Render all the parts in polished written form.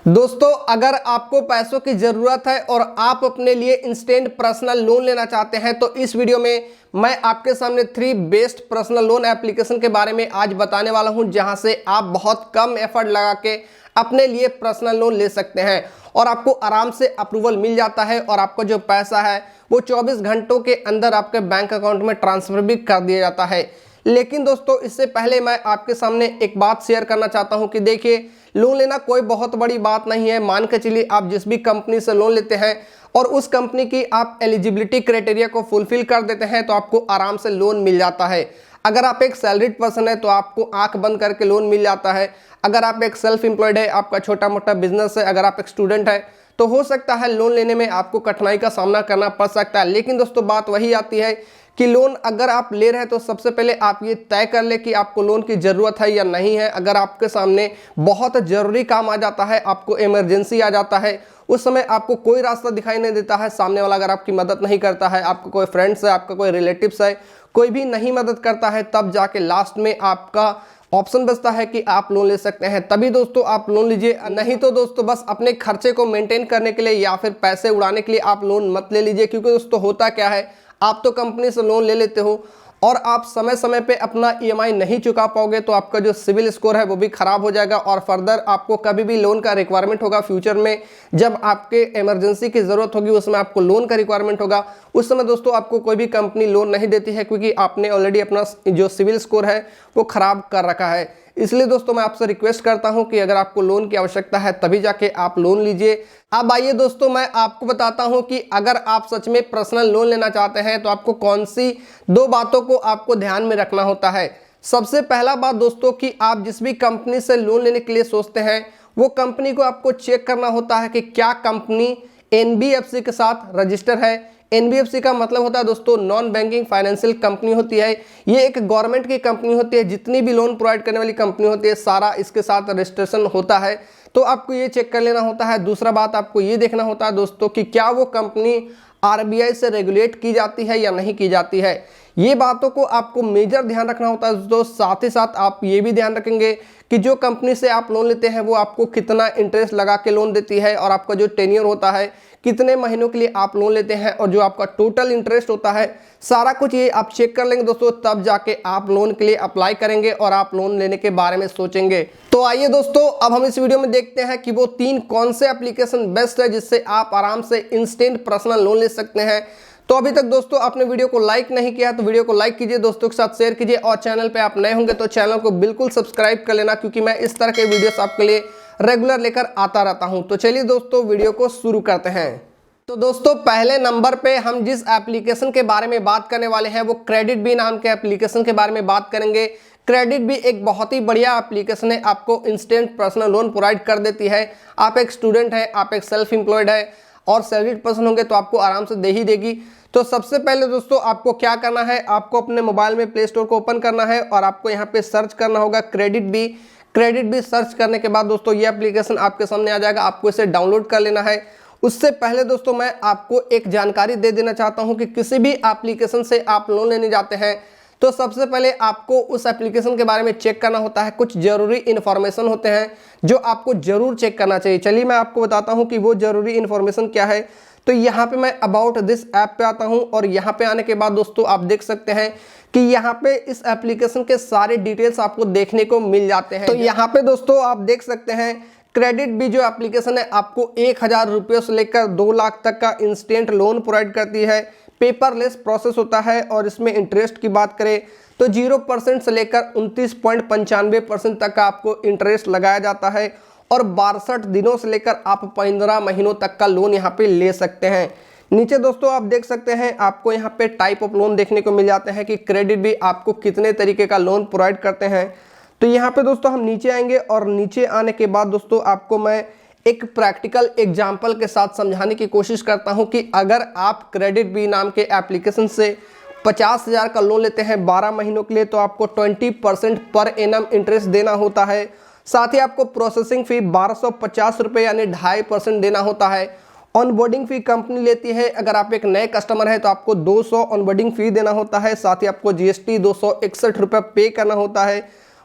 दोस्तों, अगर आपको पैसों की ज़रूरत है और आप अपने लिए इंस्टेंट पर्सनल लोन लेना चाहते हैं तो इस वीडियो में मैं आपके सामने 3 बेस्ट पर्सनल लोन एप्लीकेशन के बारे में आज बताने वाला हूं, जहां से आप बहुत कम एफर्ट लगा के अपने लिए पर्सनल लोन ले सकते हैं और आपको आराम से अप्रूवल मिल जाता है और आपका जो पैसा है वो 24 घंटों के अंदर आपके बैंक अकाउंट में ट्रांसफ़र भी कर दिया जाता है। लेकिन दोस्तों, इससे पहले मैं आपके सामने एक बात शेयर करना चाहता हूं कि देखिए, लोन लेना कोई बहुत बड़ी बात नहीं है। मान के चलिए आप जिस भी कंपनी से लोन लेते हैं और उस कंपनी की आप एलिजिबिलिटी क्राइटेरिया को फुलफिल कर देते हैं तो आपको आराम से लोन मिल जाता है। अगर आप एक सैलरीड पर्सन है तो आपको आंख बंद करके लोन मिल जाता है। अगर आप एक सेल्फ एम्प्लॉयड है, आपका छोटा मोटा बिजनेस है, अगर आप एक स्टूडेंट है तो हो सकता है लोन लेने में आपको कठिनाई का सामना करना पड़ सकता है। लेकिन दोस्तों, बात वही आती है कि लोन अगर आप ले रहे हैं तो सबसे पहले आप ये तय कर ले कि आपको लोन की ज़रूरत है या नहीं है। अगर आपके सामने बहुत ज़रूरी काम आ जाता है, आपको इमरजेंसी आ जाता है, उस समय आपको कोई रास्ता दिखाई नहीं देता है, सामने वाला अगर आपकी मदद नहीं करता है, आपका कोई फ्रेंड्स है, आपका कोई रिलेटिव्स है, कोई भी नहीं मदद करता है, तब जाके लास्ट में आपका ऑप्शन बचता है कि आप लोन ले सकते हैं। तभी दोस्तों आप लोन लीजिए, नहीं तो दोस्तों बस अपने खर्चे को मेंटेन करने के लिए या फिर पैसे उड़ाने के लिए आप लोन मत ले लीजिए। क्योंकि दोस्तों होता क्या है, आप तो कंपनी से लोन ले लेते हो और आप समय समय पे अपना ईएमआई नहीं चुका पाओगे तो आपका जो सिविल स्कोर है वो भी खराब हो जाएगा और फर्दर आपको कभी भी लोन का रिक्वायरमेंट होगा फ्यूचर में, जब आपके इमरजेंसी की ज़रूरत होगी उस समय आपको लोन का रिक्वायरमेंट होगा, उस समय दोस्तों आपको कोई भी कंपनी लोन नहीं देती है क्योंकि आपने ऑलरेडी अपना जो सिविल स्कोर है वो खराब कर रखा है। इसलिए दोस्तों मैं आपसे रिक्वेस्ट करता हूं कि अगर आपको लोन की आवश्यकता है तभी जाके आप लोन लीजिए। अब आइए दोस्तों, मैं आपको बताता हूं कि अगर आप सच में पर्सनल लोन लेना चाहते हैं तो आपको कौन सी 2 बातों को आपको ध्यान में रखना होता है। सबसे पहला बात दोस्तों कि आप जिस भी कंपनी से लोन लेने के लिए सोचते हैं वो कंपनी को आपको चेक करना होता है कि क्या कंपनी एनबीएफसी के साथ रजिस्टर है। एनबीएफसी का मतलब होता है दोस्तों नॉन बैंकिंग फाइनेंशियल कंपनी होती है। ये एक गवर्नमेंट की कंपनी होती है। जितनी भी लोन प्रोवाइड करने वाली कंपनी होती है सारा इसके साथ रजिस्ट्रेशन होता है, तो आपको ये चेक कर लेना होता है। दूसरा बात आपको ये देखना होता है दोस्तों कि क्या वो कंपनी आरबीआई से रेगुलेट की जाती है या नहीं की जाती है। ये बातों को आपको मेजर ध्यान रखना होता है दोस्तों। साथ ही साथ आप ये भी ध्यान रखेंगे कि जो कंपनी से आप लोन लेते हैं वो आपको कितना इंटरेस्ट लगा के लोन देती है और आपका जो टेन्योर होता है कितने महीनों के लिए आप लोन लेते हैं और जो आपका टोटल इंटरेस्ट होता है, सारा कुछ ये आप चेक कर लेंगे दोस्तों, तब जाके आप लोन के लिए अप्लाई करेंगे और आप लोन लेने के बारे में सोचेंगे। तो आइए दोस्तों, अब हम इस वीडियो में देखते हैं कि वो 3 कौन से एप्लीकेशन बेस्ट है जिससे आप आराम से इंस्टेंट पर्सनल लोन ले सकते हैं। तो अभी तक दोस्तों आपने वीडियो को लाइक नहीं किया तो वीडियो को लाइक कीजिए, दोस्तों के साथ शेयर कीजिए और चैनल पे आप नए होंगे तो चैनल को बिल्कुल सब्सक्राइब कर लेना, क्योंकि मैं इस तरह के वीडियोस आपके लिए रेगुलर लेकर आता रहता हूं। तो चलिए दोस्तों वीडियो को शुरू करते हैं। तो दोस्तों पहले नंबर पे हम जिस एप्लीकेशन के बारे में बात करने वाले हैं वो क्रेडिट बी नाम के एप्लीकेशन के बारे में बात करेंगे। क्रेडिट बी एक बहुत ही बढ़िया एप्लीकेशन है, आपको इंस्टेंट पर्सनल लोन प्रोवाइड कर देती है। आप एक स्टूडेंट है, आप एक सेल्फ एम्प्लॉयड है और सैलरीड पर्सन होंगे तो आपको आराम से दे ही देगी। तो सबसे पहले दोस्तों आपको क्या करना है, आपको अपने मोबाइल में प्ले स्टोर को ओपन करना है और आपको यहाँ पे सर्च करना होगा CreditBee. CreditBee search करने के बाद दोस्तों ये एप्लीकेशन आपके सामने आ जाएगा, आपको इसे डाउनलोड कर लेना है। उससे पहले दोस्तों मैं आपको एक जानकारी दे देना चाहता हूं कि किसी भी एप्लीकेशन से आप लोन लेने जाते हैं तो सबसे पहले आपको उस एप्लीकेशन के बारे में चेक करना होता है। कुछ जरूरी इन्फॉर्मेशन होते हैं जो आपको जरूर चेक करना चाहिए। चलिए मैं आपको बताता हूं कि वो जरूरी इन्फॉर्मेशन क्या है। तो यहाँ पे मैं अबाउट दिस ऐप पे आता हूँ और यहाँ पे आने के बाद दोस्तों आप देख सकते हैं कि यहाँ पे इस एप्लीकेशन के सारे डिटेल्स आपको देखने को मिल जाते हैं। तो यहाँ पे दोस्तों आप देख सकते हैं क्रेडिट बी जो एप्लीकेशन है आपको 1000 रुपये से लेकर 2 लाख तक का इंस्टेंट लोन प्रोवाइड करती है। पेपरलेस प्रोसेस होता है और इसमें इंटरेस्ट की बात करें तो 0% से लेकर 29.95% तक का आपको इंटरेस्ट लगाया जाता है और 62 दिनों से लेकर आप 15 महीनों तक का लोन यहाँ पे ले सकते हैं। नीचे दोस्तों आप देख सकते हैं आपको यहाँ पे टाइप ऑफ लोन देखने को मिल जाते हैं कि क्रेडिट बी आपको कितने तरीके का लोन प्रोवाइड करते हैं। तो यहाँ पे दोस्तों हम नीचे आएंगे और नीचे आने के बाद दोस्तों आपको मैं एक प्रैक्टिकल एग्जाम्पल के साथ समझाने की कोशिश करता हूँ कि अगर आप क्रेडिट बी नाम के एप्लीकेशन से 50,000 का लोन लेते हैं 12 महीनों के लिए तो आपको 20% पर एनम इंटरेस्ट देना होता है। साथ ही आपको प्रोसेसिंग फ़ी 1250 रुपये यानी 2.5% देना होता है। ऑनबोर्डिंग फ़ी कंपनी लेती है, अगर आप एक नए कस्टमर है तो आपको 200 ऑनबोर्डिंग फ़ी देना होता है। साथ ही आपको जीएसटी 261 रुपये पे करना होता है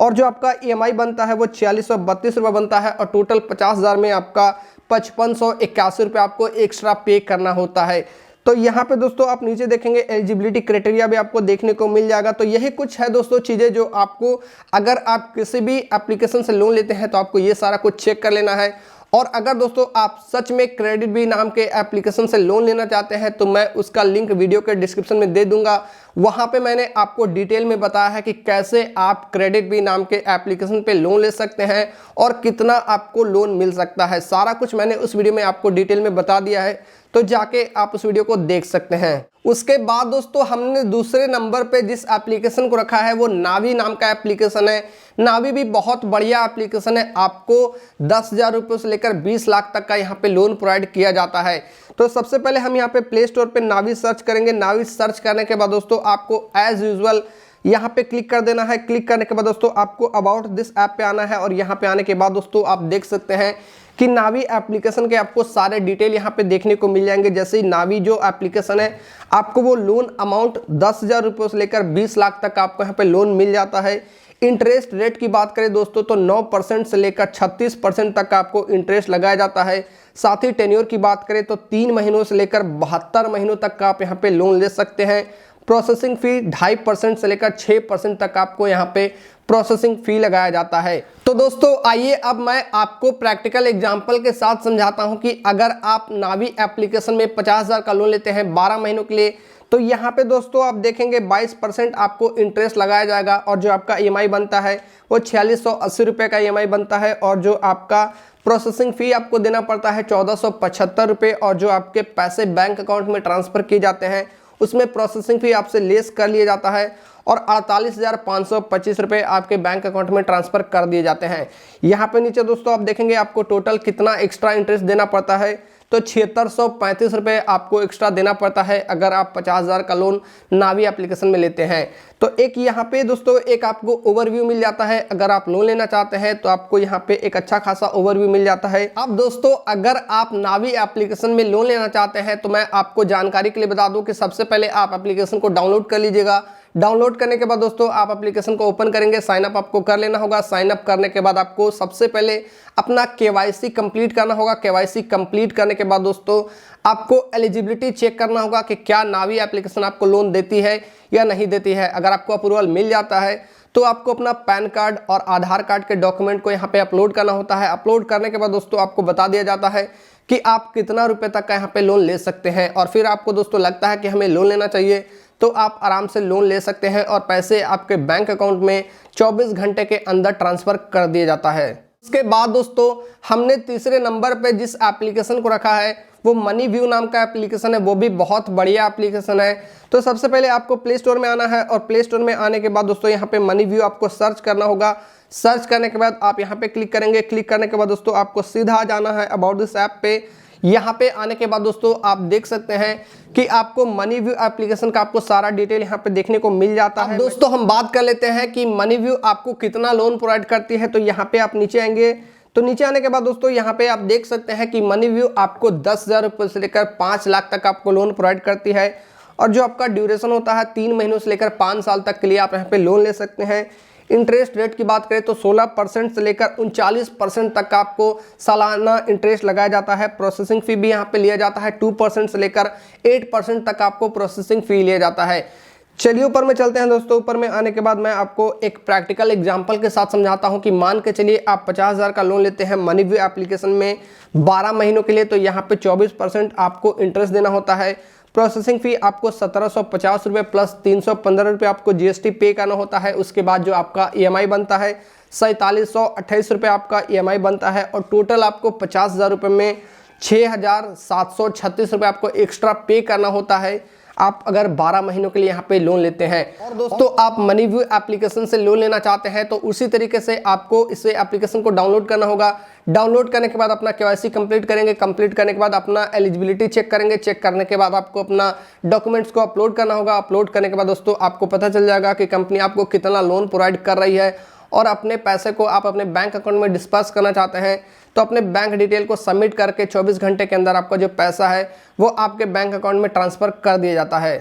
और जो आपका EMI बनता है वो 4632 रुपये बनता है और टोटल 50,000 में आपका 5581 रुपये आपको एक्स्ट्रा पे करना होता है। तो यहाँ पे दोस्तों आप नीचे देखेंगे एलिजिबिलिटी क्राइटेरिया भी आपको देखने को मिल जाएगा। तो यही कुछ है दोस्तों चीज़ें जो आपको, अगर आप किसी भी एप्लीकेशन से लोन लेते हैं तो आपको ये सारा कुछ चेक कर लेना है। और अगर दोस्तों आप सच में क्रेडिट बी नाम के एप्लीकेशन से लोन लेना चाहते हैं तो मैं उसका लिंक वीडियो के डिस्क्रिप्शन में दे दूंगा। वहां पे मैंने आपको डिटेल में बताया है कि कैसे आप क्रेडिट बी नाम के एप्लीकेशन पे लोन ले सकते हैं और कितना आपको लोन मिल सकता है। सारा कुछ मैंने उस वीडियो में आपको डिटेल में बता दिया है, तो जाके आप उस वीडियो को देख सकते हैं। उसके बाद दोस्तों हमने दूसरे नंबर पे जिस एप्लीकेशन को रखा है वो नावी नाम का एप्लीकेशन है। नावी भी बहुत बढ़िया एप्लीकेशन है। आपको 10,000 रुपये से लेकर 20 लाख तक का यहाँ पे लोन प्रोवाइड किया जाता है। तो सबसे पहले हम यहाँ पे प्ले स्टोर पे नावी सर्च करेंगे। नावी सर्च करने के बाद दोस्तों आपको एज यूजुअल यहाँ पे क्लिक कर देना है। क्लिक करने के बाद दोस्तों आपको अबाउट दिस ऐप पे आना है और यहाँ पे आने के बाद दोस्तों आप देख सकते हैं कि नावी एप्लीकेशन के आपको सारे डिटेल यहाँ पे देखने को मिल जाएंगे। जैसे ही नावी जो एप्लीकेशन है आपको वो लोन अमाउंट 10,000 रुपये से लेकर 20 लाख तक आपको यहाँ पे लोन मिल जाता है। इंटरेस्ट रेट की बात करें दोस्तों तो 9% से लेकर 36% तक का आपको इंटरेस्ट लगाया जाता है। साथ ही टेन्योर की बात करें तो 3 महीनों से लेकर 72 महीनों तक का आप यहाँ पे लोन ले सकते हैं। प्रोसेसिंग फी 2.5% से लेकर 6% तक आपको यहाँ पे प्रोसेसिंग फी लगाया जाता है। तो दोस्तों आइए अब मैं आपको प्रैक्टिकल एग्जांपल के साथ समझाता हूं कि अगर आप नावी एप्लीकेशन में 50,000 का लोन लेते हैं 12 महीनों के लिए तो यहाँ पे दोस्तों आप देखेंगे 22% आपको इंटरेस्ट लगाया जाएगा और जो आपका EMI बनता है वो 4680 रुपये का EMI बनता है और जो आपका प्रोसेसिंग फ़ी आपको देना पड़ता है 1475 रुपये और जो आपके पैसे बैंक अकाउंट में ट्रांसफ़र किए जाते हैं उसमें प्रोसेसिंग फ़ी आपसे लेस कर लिया जाता है और 48,525 रुपये आपके बैंक अकाउंट में ट्रांसफ़र कर दिए जाते हैं। यहाँ पे नीचे दोस्तों आप देखेंगे आपको टोटल कितना एक्स्ट्रा इंटरेस्ट देना पड़ता है तो 7635 रुपये आपको एक्स्ट्रा देना पड़ता है अगर आप 50,000 का लोन नावी एप्लीकेशन में लेते हैं। तो एक यहाँ पे दोस्तों एक आपको ओवरव्यू मिल जाता है। अगर आप लोन लेना चाहते हैं तो आपको यहाँ पे एक अच्छा खासा ओवरव्यू मिल जाता है। अब दोस्तों अगर आप नावी एप्लीकेशन में लोन लेना चाहते हैं तो मैं आपको जानकारी के लिए बता दूं कि सबसे पहले आप एप्लीकेशन को डाउनलोड कर लीजिएगा। डाउनलोड करने के बाद दोस्तों आप एप्लीकेशन को ओपन करेंगे, साइन अप आपको कर लेना होगा। साइन अप करने के बाद आपको सबसे पहले अपना KYC कंप्लीट करना होगा। KYC कंप्लीट करने के बाद दोस्तों आपको एलिजिबिलिटी चेक करना होगा कि क्या नावी एप्लीकेशन आपको लोन देती है या नहीं देती है। अगर आपको अप्रूवल मिल जाता है तो आपको अपना पैन कार्ड और आधार कार्ड के डॉक्यूमेंट को यहाँ पे अपलोड करना होता है। अपलोड करने के बाद दोस्तों आपको बता दिया जाता है कि आप कितना रुपए तक का यहाँ पे लोन ले सकते हैं और फिर आपको दोस्तों लगता है कि हमें लोन लेना चाहिए तो आप आराम से लोन ले सकते हैं और पैसे आपके बैंक अकाउंट में 24 घंटे के अंदर ट्रांसफ़र कर दिया जाता है। उसके बाद दोस्तों हमने तीसरे नंबर पे जिस एप्लीकेशन को रखा है वो मनी व्यू नाम का एप्लीकेशन है। वो भी बहुत बढ़िया एप्लीकेशन है। तो सबसे पहले आपको प्ले स्टोर में आना है और प्ले स्टोर में आने के बाद दोस्तों यहाँ पे मनी व्यू आपको सर्च करना होगा। सर्च करने के बाद आप यहाँ पे क्लिक करेंगे। क्लिक करने के बाद दोस्तों आपको सीधा जाना है अबाउट दिस ऐप पे। यहाँ पे आने के बाद दोस्तों आप देख सकते हैं कि आपको मनी व्यू एप्लीकेशन का आपको सारा डिटेल यहाँ पे देखने को मिल जाता है। दोस्तों हम बात कर लेते हैं कि मनी व्यू आपको कितना लोन प्रोवाइड करती है। तो यहाँ पे आप नीचे आएंगे तो नीचे आने के बाद दोस्तों यहाँ पे आप देख सकते हैं कि मनी व्यू आपको 10,000 रुपये से लेकर 5 लाख तक आपको लोन प्रोवाइड करती है और जो आपका ड्यूरेशन होता है 3 महीनों से लेकर 5 साल तक के लिए आप यहाँ पे लोन ले सकते हैं। इंटरेस्ट रेट की बात करें तो 16% से लेकर 39% तक का आपको सालाना इंटरेस्ट लगाया जाता है। प्रोसेसिंग फी भी यहाँ पे लिया जाता है 2% से लेकर 8% तक आपको प्रोसेसिंग फी लिया जाता है। चलिए ऊपर में चलते हैं दोस्तों। ऊपर में आने के बाद मैं आपको एक प्रैक्टिकल एग्जांपल के साथ समझाता हूं कि मान के चलिए आप 50,000 का लोन लेते हैं मनी व्यू एप्लीकेशन में 12 महीनों के लिए तो यहाँ पे 24% आपको इंटरेस्ट देना होता है। प्रोसेसिंग फी आपको 1750 रुपये प्लस 315 रुपये आपको GST पे करना होता है। उसके बाद जो आपका EMI बनता है 4728 रुपये आपका EMI बनता है और टोटल आपको 50,000 रुपये में 6,736 रुपये आपको एक्स्ट्रा पे करना होता है आप अगर 12 महीनों के लिए यहाँ पे लोन लेते हैं। और दोस्तों आप मनी व्यू एप्लीकेशन से लोन लेना चाहते हैं तो उसी तरीके से आपको इसे एप्लीकेशन को डाउनलोड करना होगा। डाउनलोड करने के बाद अपना KYC कंप्लीट करेंगे। कंप्लीट करने के बाद अपना एलिजिबिलिटी चेक करेंगे। चेक करने के बाद आपको अपना डॉक्यूमेंट्स को अपलोड करना होगा। अपलोड करने के बाद दोस्तों आपको पता चल जाएगा कि कंपनी आपको कितना लोन प्रोवाइड कर रही है और अपने पैसे को आप अपने बैंक अकाउंट में डिस्पर्स करना चाहते हैं तो अपने बैंक डिटेल को सबमिट करके 24 घंटे के अंदर आपका जो पैसा है वो आपके बैंक अकाउंट में ट्रांसफ़र कर दिया जाता है।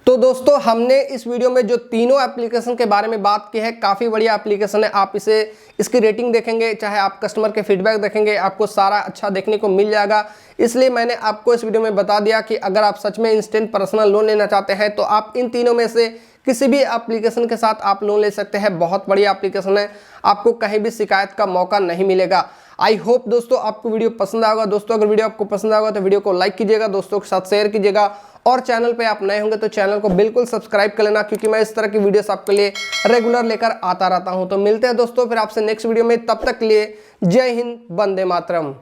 तो दोस्तों हमने इस वीडियो में जो तीनों एप्लीकेशन के बारे में बात की है, काफ़ी बढ़िया एप्लीकेशन है। आप इसकी रेटिंग देखेंगे, चाहे आप कस्टमर के फीडबैक देखेंगे, आपको सारा अच्छा देखने को मिल जाएगा। इसलिए मैंने आपको इस वीडियो में बता दिया कि अगर आप सच में इंस्टेंट पर्सनल लोन लेना चाहते हैं तो आप इन तीनों में से किसी भी एप्लीकेशन के साथ आप लोन ले सकते हैं। बहुत बढ़िया एप्लीकेशन है, आपको कहीं भी शिकायत का मौका नहीं मिलेगा। आई होप दोस्तों आपको वीडियो पसंद आएगा। दोस्तों अगर वीडियो आपको पसंद आएगा तो वीडियो को लाइक कीजिएगा, दोस्तों के साथ शेयर कीजिएगा, और चैनल पे आप नए होंगे तो चैनल को बिल्कुल सब्सक्राइब कर लेना, क्योंकि मैं इस तरह की वीडियोस आपके लिए रेगुलर लेकर आता रहता हूं। तो मिलते हैं दोस्तों फिर आपसे नेक्स्ट वीडियो में, तब तक के लिए जय हिंद, वंदे मातरम।